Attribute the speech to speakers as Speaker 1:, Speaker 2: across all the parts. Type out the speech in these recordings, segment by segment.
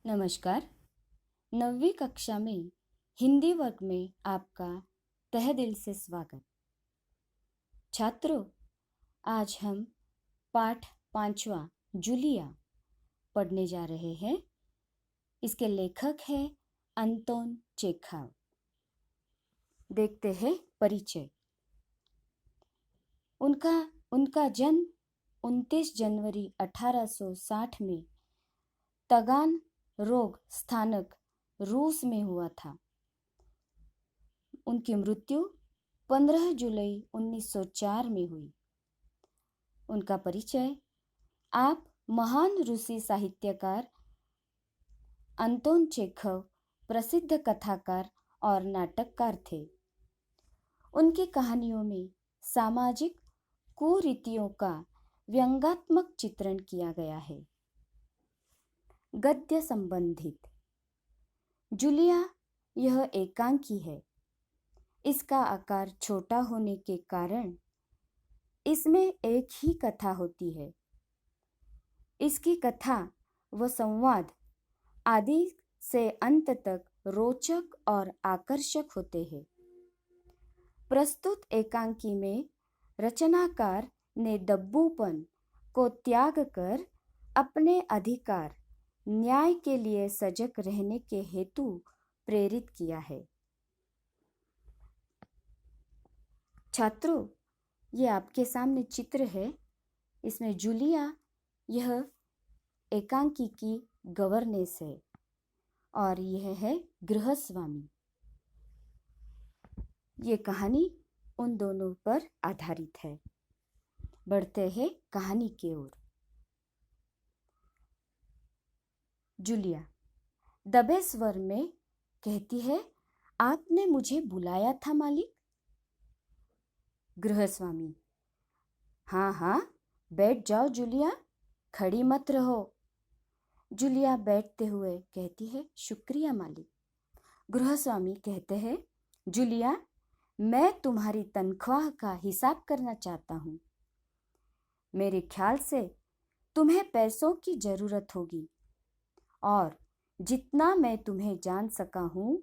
Speaker 1: नमस्कार। 9वीं कक्षा में हिंदी वर्ग में आपका तहे दिल से स्वागत। छात्रों, आज हम पाठ 5वां जूलिया पढ़ने जा रहे हैं। इसके लेखक हैं अंतोन चेखव। देखते हैं परिचय। उनका जन्म 29 जनवरी 1860 में तगान रोग स्थानक रूस में हुआ था। उनकी मृत्यु 15 जुलाई 1904 में हुई। उनका परिचय। आप महान रूसी साहित्यकार अंतोन चेखव प्रसिद्ध कथाकार और नाटककार थे। उनकी कहानियों में सामाजिक कुरीतियों का व्यंग्यात्मक चित्रण किया गया है। गद्य संबंधित। जूलिया यह एकांकी है। इसका आकार छोटा होने के कारण इसमें एक ही कथा होती है। इसकी कथा व संवाद आदि से अंत तक रोचक और आकर्षक होते हैं। प्रस्तुत एकांकी में रचनाकार ने दब्बूपन को त्याग कर अपने अधिकार न्याय के लिए सजग रहने के हेतु प्रेरित किया है। छात्रों, ये आपके सामने चित्र है। इसमें जूलिया यह एकांकी की गवर्नेस है और यह है गृहस्वामी। ये कहानी उन दोनों पर आधारित है। बढ़ते हैं कहानी की ओर। जूलिया दबे स्वर में कहती है, आपने मुझे बुलाया था मालिक? गृहस्वामी, हाँ हाँ, बैठ जाओ जूलिया, खड़ी मत रहो। जूलिया बैठते हुए कहती है, शुक्रिया मालिक। गृहस्वामी कहते हैं, जूलिया, मैं तुम्हारी तनख्वाह का हिसाब करना चाहता हूँ। मेरे ख्याल से तुम्हें पैसों की जरूरत होगी और जितना मैं तुम्हें जान सका हूँ,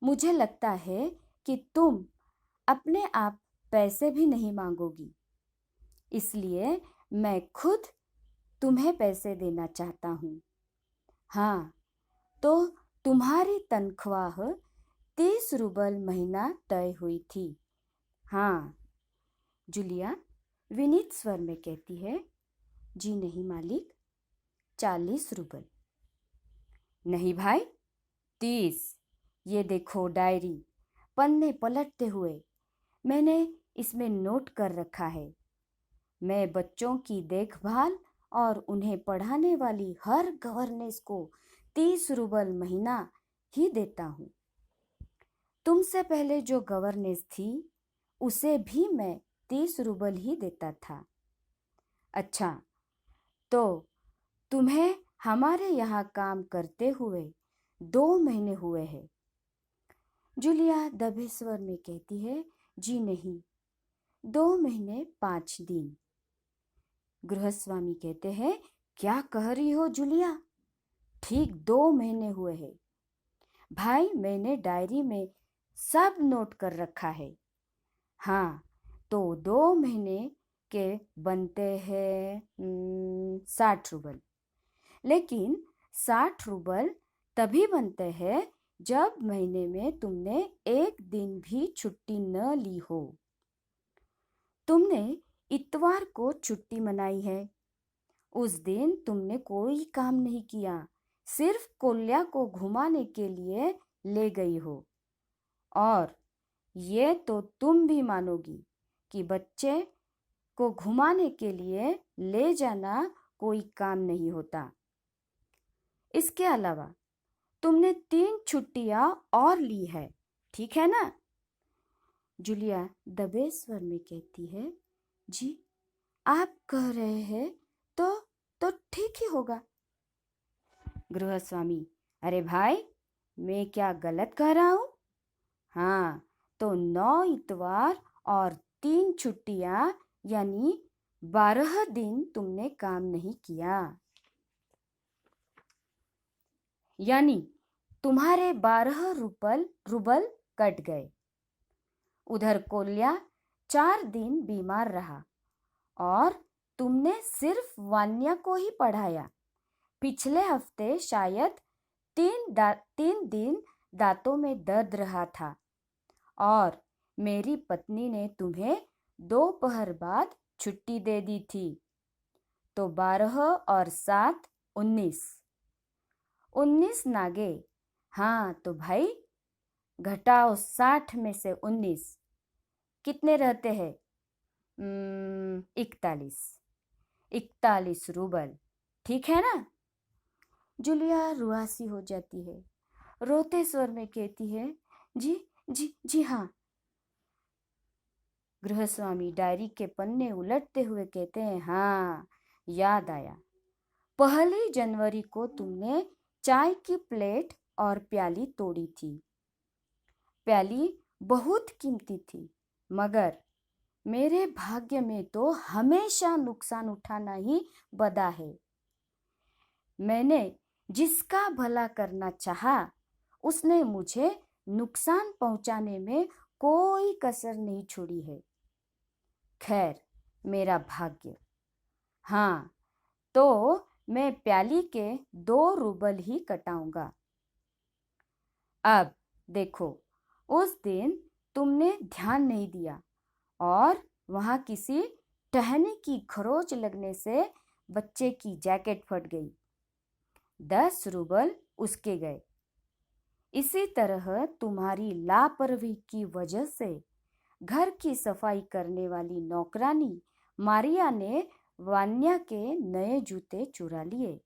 Speaker 1: मुझे लगता है कि तुम अपने आप पैसे भी नहीं मांगोगी। इसलिए मैं खुद तुम्हें पैसे देना चाहता हूँ। हाँ, तो तुम्हारी तनख्वाह 30 रूबल महीना तय हुई थी। हाँ। जूलिया विनीत स्वर में कहती है, जी नहीं मालिक, 40 रूबल। नहीं भाई, 30। ये देखो डायरी, पन्ने पलटते हुए मैंने इसमें नोट कर रखा है। मैं बच्चों की देखभाल और उन्हें पढ़ाने वाली हर गवर्नेस को 30 रूबल महीना ही देता हूँ। तुमसे पहले जो गवर्नेस थी उसे भी मैं 30 रूबल ही देता था। अच्छा, तो तुम्हें हमारे यहाँ काम करते हुए 2 महीने हुए हैं। जूलिया दबे स्वर में कहती है, जी नहीं, 2 महीने 5 दिन। गृहस्वामी कहते हैं, क्या कह रही हो जूलिया? ठीक 2 महीने हुए हैं भाई, मैंने डायरी में सब नोट कर रखा है। हाँ, तो 2 महीने के बनते हैं 60 रूबल। लेकिन 60 रूबल तभी बनते हैं जब महीने में तुमने एक दिन भी छुट्टी न ली हो। तुमने इतवार को छुट्टी मनाई है। उस दिन तुमने कोई काम नहीं किया, सिर्फ कोल्या को घुमाने के लिए ले गई हो। और ये तो तुम भी मानोगी कि बच्चे को घुमाने के लिए ले जाना कोई काम नहीं होता। इसके अलावा तुमने 3 छुट्टियां और ली है, ठीक है ना? जूलिया दबे स्वर में कहती है, जी आप कह रहे हैं तो ठीक ही होगा। गृहस्वामी, अरे भाई, मैं क्या गलत कह रहा हूँ? हाँ, तो 9 इतवार और 3 छुट्टियां यानी 12 दिन तुमने काम नहीं किया। यानी तुम्हारे 12 रुबल कट गए। उधर कोल्या 4 दिन बीमार रहा और तुमने सिर्फ वान्या को ही पढ़ाया। पिछले हफ्ते शायद 3 दिन दांतों में दर्द रहा था और मेरी पत्नी ने तुम्हें दोपहर बाद छुट्टी दे दी थी। तो 12 और 7 19। 19 नागे। हाँ तो भाई घटाओ 60 में से 19, कितने रहते हैं? 41 रूबल, ठीक है ना? जूलिया रुआसी हो जाती है, रोते स्वर में कहती है, जी जी जी हाँ। गृहस्वामी डायरी के पन्ने उलटते हुए कहते हैं, हाँ याद आया, 1 जनवरी को तुमने चाय की प्लेट और प्याली तोड़ी थी। प्याली बहुत कीमती थी, मगर मेरे भाग्य में तो हमेशा नुकसान उठाना ही बदा है। मैंने जिसका भला करना चाहा, उसने मुझे नुकसान पहुंचाने में कोई कसर नहीं छोड़ी है। खैर, मेरा भाग्य। हाँ, तो मैं प्याली के 2 रूबल ही कटाऊंगा। अब देखो, उस दिन तुमने ध्यान नहीं दिया और वहां किसी टहनी की खरोच लगने से बच्चे की जैकेट फट गई। 10 रूबल उसके गए। इसी तरह तुम्हारी लापरवाही की वजह से घर की सफाई करने वाली नौकरानी मारिया ने वान्या के नए जूते चुरा लिए।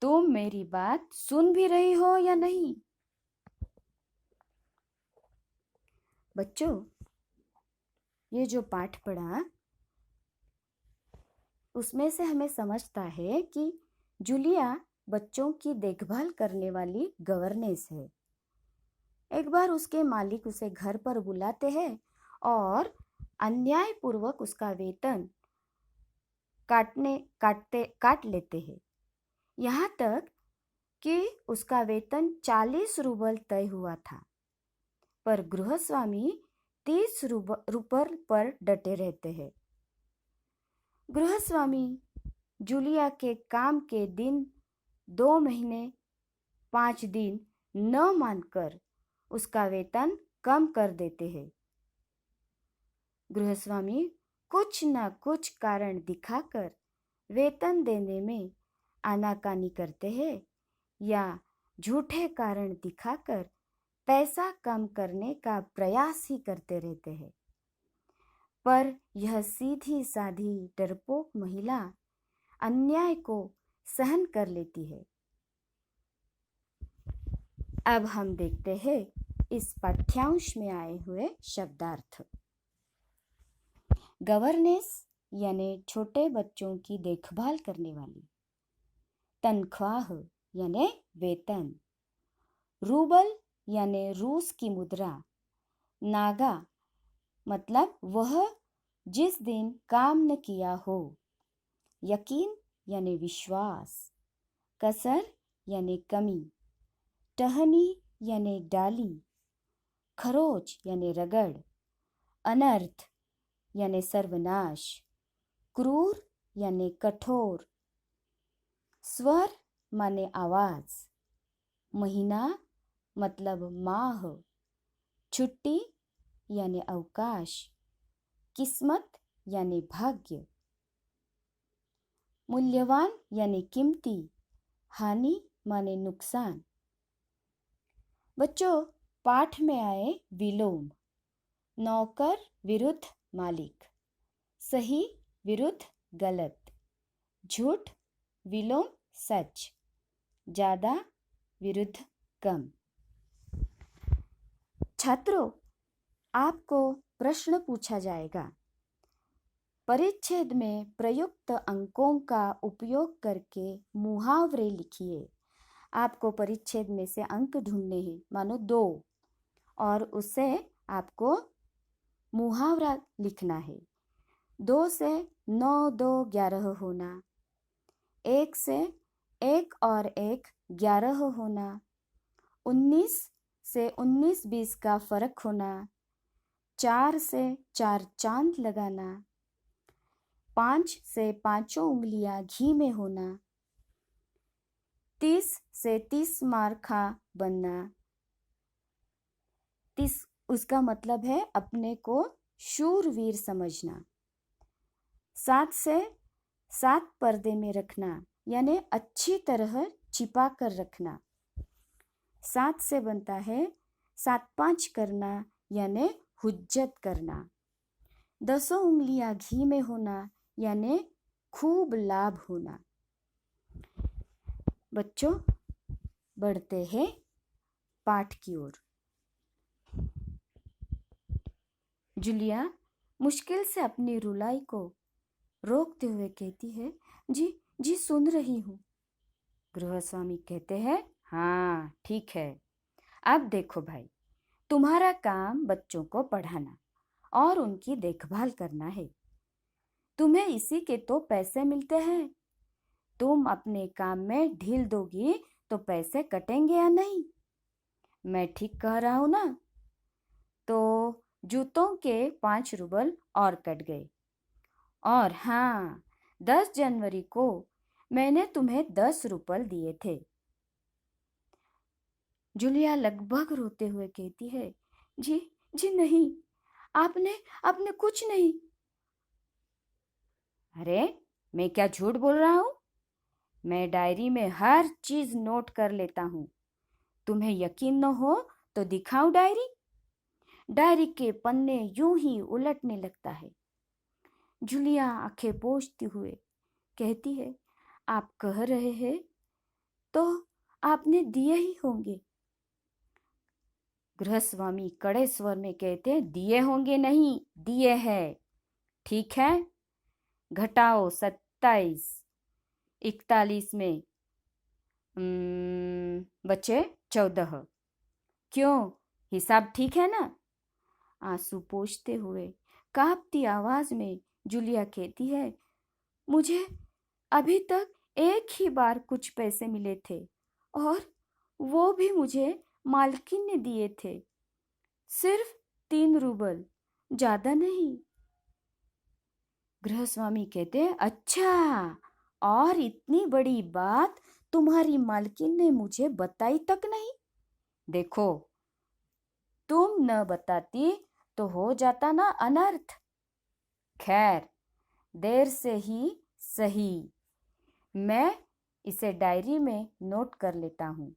Speaker 1: तुम मेरी बात सुन भी रही हो या नहीं? बच्चों, ये जो पाठ पढ़ा उसमें से हमें समझता है कि जूलिया बच्चों की देखभाल करने वाली गवर्नेस है। एक बार उसके मालिक उसे घर पर बुलाते हैं और अन्यायपूर्वक उसका वेतन काट लेते हैं। यहाँ तक कि उसका वेतन 40 रूबल तय हुआ था, पर गृहस्वामी 30 रूबल पर डटे रहते हैं। गृहस्वामी जूलिया के काम के दिन 2 महीने 5 दिन न मानकर उसका वेतन कम कर देते हैं। गृहस्वामी कुछ न कुछ कारण दिखाकर वेतन देने में आनाकानी करते हैं या झूठे कारण दिखाकर पैसा कम करने का प्रयास ही करते रहते हैं। पर यह सीधी साधी डरपोक महिला अन्याय को सहन कर लेती है। अब हम देखते हैं इस पाठ्यांश में आए हुए शब्दार्थ। गवर्नेस यानी छोटे बच्चों की देखभाल करने वाली। तनख्वाह यानी वेतन। रूबल यानी रूस की मुद्रा। नागा मतलब वह जिस दिन काम न किया हो। यकीन यानी विश्वास। कसर यानी कमी। टहनी यानी डाली। खरोच यानी रगड़। अनर्थ यानी सर्वनाश। क्रूर यानी कठोर। स्वर माने आवाज। महीना मतलब माह। छुट्टी यानी अवकाश। किस्मत यानी भाग्य। मूल्यवान यानी कीमती। हानि माने नुकसान। बच्चों, पाठ में आए विलोम। नौकर विरुद्ध मालिक। सही विरुद्ध गलत। झूठ विलोम सच। ज्यादा विरुद्ध कम। छात्रों, आपको प्रश्न पूछा जाएगा। परिच्छेद में प्रयुक्त अंकों का उपयोग करके मुहावरे लिखिए। आपको परिच्छेद में से अंक ढूंढने हैं, मानो 2, और उससे आपको मुहावरा लिखना है। 2 से 9 2 11 होना। 1 से 1 और 1 11 होना, 19 से 19-20 का फर्क होना, 4 से 4 चांद लगाना, 5 से 5 उंगलियां घी में होना, 30 से 30 मारखा बनना। 30 उसका मतलब है अपने को शूरवीर समझना। 7 से 7 पर्दे में रखना, यानी अच्छी तरह छिपा कर रखना। 7 से बनता है 7-5 करना, यानी हुज्जत करना। 10 उंगलियां घी में होना, यानी खूब लाभ होना। बच्चों, बढ़ते हैं पाठ की ओर। जूलिया मुश्किल से अपनी रुलाई को रोकते हुए कहती है, जी जी सुन रही हूँ। गृहस्वामी कहते हैं, हाँ ठीक है। अब देखो भाई, तुम्हारा काम बच्चों को पढ़ाना और उनकी देखभाल करना है। तुम्हें इसी के तो पैसे मिलते हैं। तुम अपने काम में ढील दोगी तो पैसे कटेंगे या नहीं? मैं ठीक कह रहा हूँ ना? तो जूतों के 5 रूबल और कट गए। और हाँ, 10 जनवरी को मैंने तुम्हें 10 रूपल दिए थे। जूलिया लगभग रोते हुए कहती है, जी जी नहीं, आपने कुछ नहीं। अरे, मैं क्या झूठ बोल रहा हूँ? मैं डायरी में हर चीज नोट कर लेता हूँ। तुम्हें यकीन न हो तो दिखाऊं डायरी? डायरी के पन्ने यूं ही उलटने लगता है। जूलिया आंखें पोंछते हुए कहती है, आप कह रहे हैं तो आपने दिए ही होंगे। गृहस्वामी कड़े स्वर में कहते हैं, दिए होंगे नहीं, दिए हैं। ठीक है, घटाओ 27, 41 में बचे 14। क्यों, हिसाब ठीक है ना? आंसू पोंछते हुए कांपती आवाज में जूलिया कहती है, मुझे अभी तक एक ही बार कुछ पैसे मिले थे और वो भी मुझे मालकिन ने दिए थे, सिर्फ 3 रूबल, ज्यादा नहीं। गृहस्वामी कहते हैं, अच्छा, और इतनी बड़ी बात तुम्हारी मालकिन ने मुझे बताई तक नहीं? देखो, तुम न बताती तो हो जाता ना अनर्थ। खैर, देर से ही सही, मैं इसे डायरी में नोट कर लेता हूँ।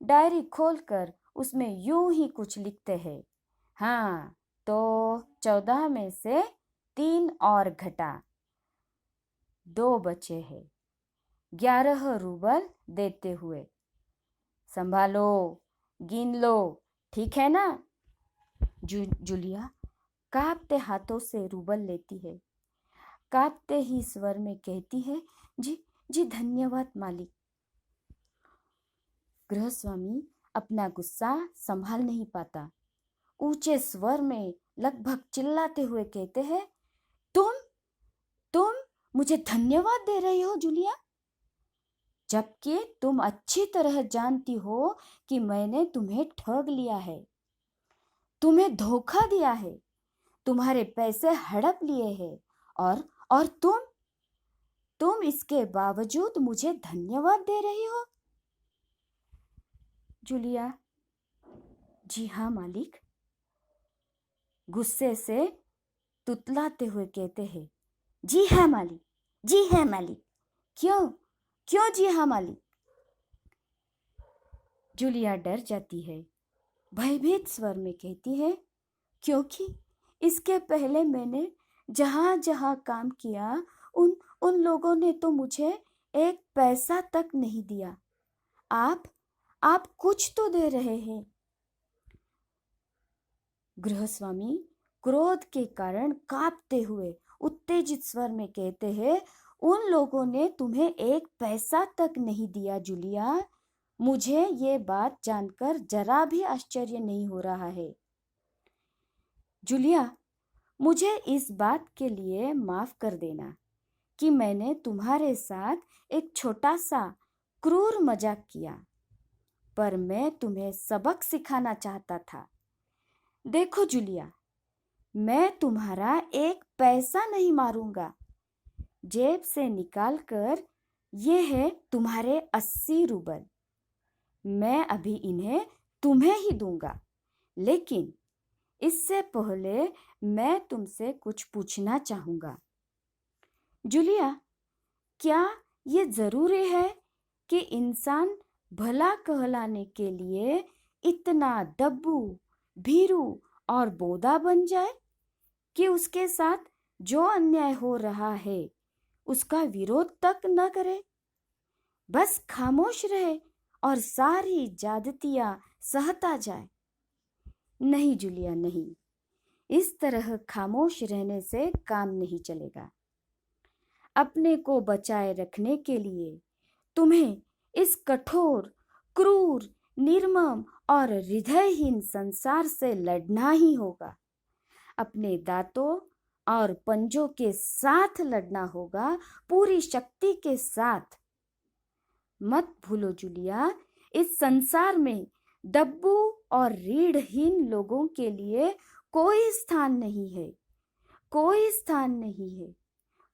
Speaker 1: डायरी खोलकर उसमें यूं ही कुछ लिखते हैं। हाँ, तो 14 में से 3 और घटा, 2 बचे हैं। 11 रूबल देते हुए। संभालो, गिन लो, ठीक है ना? जूलिया कांपते हाथों से रूबल लेती है। कांपते ही स्वर में कहती है, जी जी धन्यवाद मालिक। गृहस्वामी अपना गुस्सा संभाल नहीं पाता। ऊंचे स्वर में लगभग चिल्लाते हुए कहते हैं, तुम मुझे धन्यवाद दे रही हो जूलिया, जबकि तुम अच्छी तरह जानती हो कि मैंने तुम्हें ठग लिया है, तुम्हें धोखा दिया है, तुम्हारे पैसे हड़प लिए हैं और तुम इसके बावजूद मुझे धन्यवाद दे रही हो? जूलिया, जी हाँ मालिक, गुस्से से तुतलाते हुए कहते हैं, जी हाँ मालिक, जी हाँ मालिक। क्यों क्यों जी हाँ मालिक? जूलिया डर जाती है, भयभीत स्वर में कहती है, क्योंकि इसके पहले मैंने जहां जहां काम किया उन लोगों ने तो मुझे 1 पैसा तक नहीं दिया। आप कुछ तो दे रहे हैं। गृहस्वामी क्रोध के कारण कांपते हुए उत्तेजित स्वर में कहते हैं, उन लोगों ने तुम्हें 1 पैसा तक नहीं दिया जूलिया। मुझे ये बात जानकर जरा भी आश्चर्य नहीं हो रहा है। जूलिया, मुझे इस बात के लिए माफ कर देना कि मैंने तुम्हारे साथ एक छोटा सा क्रूर मजाक किया, पर मैं तुम्हें सबक सिखाना चाहता था। देखो जूलिया, मैं तुम्हारा एक पैसा नहीं मारूंगा। जेब से निकालकर ये है तुम्हारे 80 रूबल। मैं अभी इन्हें तुम्हें ही दूंगा, लेकिन इससे पहले मैं तुमसे कुछ पूछना चाहूंगा। जूलिया, क्या ये जरूरी है कि इंसान भला कहलाने के लिए इतना दब्बू, भीरू और बोदा बन जाए कि उसके साथ जो अन्याय हो रहा है उसका विरोध तक न करे, बस खामोश रहे और सारी ज्यादतियां सहता जाए? नहीं जूलिया, नहीं। इस तरह खामोश रहने से काम नहीं चलेगा। अपने को बचाए रखने के लिए तुम्हें इस कठोर, क्रूर, निर्मम और हृदयहीन संसार से लड़ना ही होगा। अपने दांतों और पंजों के साथ लड़ना होगा, पूरी शक्ति के साथ। मत भूलो जूलिया, इस संसार में दब्बू और रीढ़हीन लोगों के लिए कोई स्थान नहीं है, कोई स्थान नहीं है,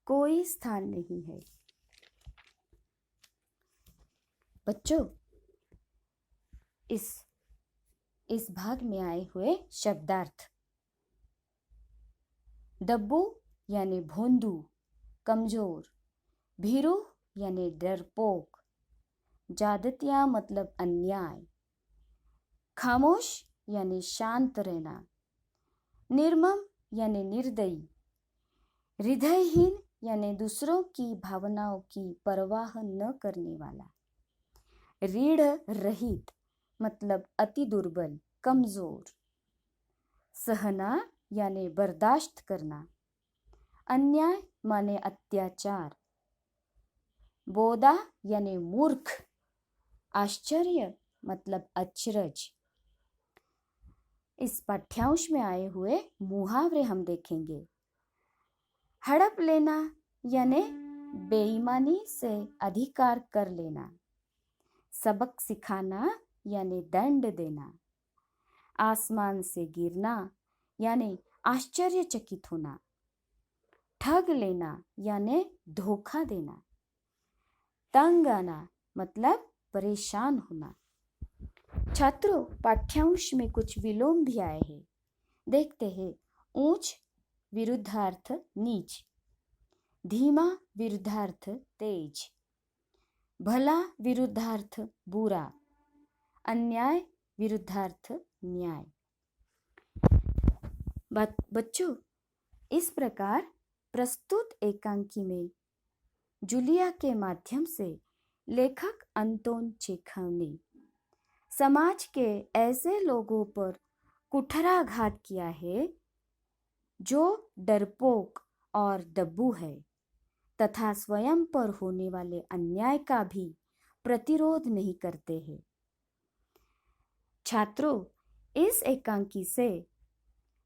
Speaker 1: कोई स्थान नहीं है। बच्चों, इस भाग में आए हुए शब्दार्थ। दब्बू यानी भोंदू, कमजोर। भीरू यानी डरपोक। ज्यादतियां मतलब अन्याय। खामोश यानी शांत रहना। निर्मम यानी निर्दयी। हृदयहीन यानी दूसरों की भावनाओं की परवाह न करने वाला। रीढ़ रहित मतलब अति दुर्बल, कमजोर। सहना यानी बर्दाश्त करना। अन्याय माने अत्याचार। बोदा यानी मूर्ख। आश्चर्य मतलब अचरज। इस पाठ्यांश में आए हुए मुहावरे हम देखेंगे। हड़प लेना यानी बेईमानी से अधिकार कर लेना। सबक सिखाना यानी दंड देना। आसमान से गिरना यानी आश्चर्यचकित होना। ठग लेना यानी धोखा देना। तंग आना मतलब परेशान होना। छात्रों, पाठ्यांश में कुछ विलोम भी आए हैं। देखते हैं। ऊंच विरुद्धार्थ नीच। धीमा विरुद्धार्थ तेज। भला विरुद्धार्थ बुरा। अन्याय विरुद्धार्थ न्याय। बच्चों, इस प्रकार प्रस्तुत एकांकी में जूलिया के माध्यम से लेखक अंतोन चेखव ने समाज के ऐसे लोगों पर कुठाराघात किया है जो डरपोक और दब्बू है, तथा स्वयं पर होने वाले अन्याय का भी प्रतिरोध नहीं करते हैं। छात्रों, इस एकांकी से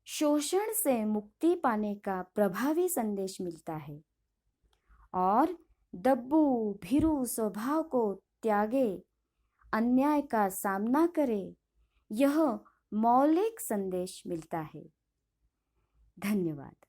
Speaker 1: शोषण से मुक्ति पाने का प्रभावी संदेश मिलता है और दब्बू भीरू स्वभाव को त्यागे, अन्याय का सामना करे, यह मौलिक संदेश मिलता है। धन्यवाद।